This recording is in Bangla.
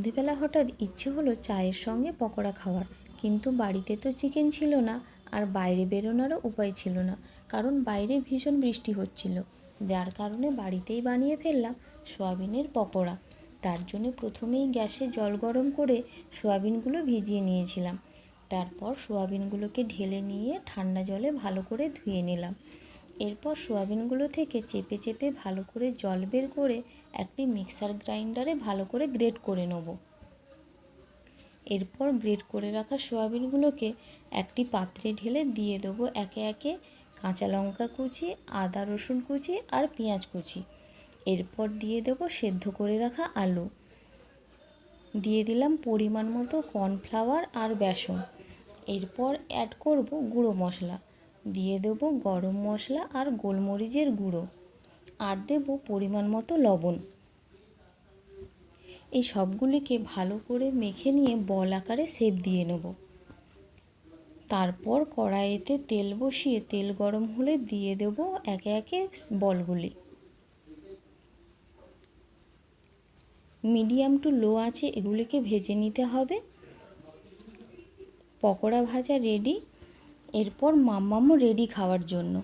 সন্ধেবেলা হঠাৎ ইচ্ছে হলো চায়ের সঙ্গে পকোড়া খাওয়ার, কিন্তু বাড়িতে তো চিকেন ছিল না আর বাইরে বেরোনোরও উপায় ছিল না, কারণ বাইরে ভীষণ বৃষ্টি হচ্ছিল। যার কারণে বাড়িতেই বানিয়ে ফেললাম সয়াবিনের পকোড়া। তার জন্য প্রথমেই গ্যাসে জল গরম করে সয়াবিনগুলো ভিজিয়ে নিয়েছিলাম। তারপর সয়াবিনগুলোকে ঢেলে নিয়ে ঠান্ডা জলে ভালো করে ধুয়ে নিলাম। এরপর সয়াবিনগুলো থেকে চেপে চেপে ভালো করে জল বের করে একটি মিক্সার গ্রাইন্ডারে ভালো করে গ্রেট করে নেব। এরপর গ্রেট করে রাখা সয়াবিনগুলোকে একটি পাত্রে ঢেলে দিয়ে দেবো একে একে কাঁচা লঙ্কা কুচি, আদা রসুন কুচি আর পেঁয়াজ কুচি। এরপর দিয়ে দেবো সেদ্ধ করে রাখা আলু, দিয়ে দিলাম পরিমাণ মতো কর্নফ্লাওয়ার আর বেসন। এরপর অ্যাড করব গুঁড়ো মশলা, দিয়ে দেবো গরম মশলা আর গোলমরিচের গুঁড়ো, আর দেবো পরিমাণ মতো লবণ। এই সবগুলিকে ভালো করে মেখে নিয়ে বল আকারে শেপ দিয়ে নেব। তারপর কড়াইতে তেল বসিয়ে তেল গরম হলে দিয়ে দেবো একে একে বলগুলি। মিডিয়াম টু লো আঁচে এগুলিকে ভেজে নিতে হবে। পকোড়া ভাজা রেডি। এরপর মাম্মামও রেডি খাওয়ার জন্য।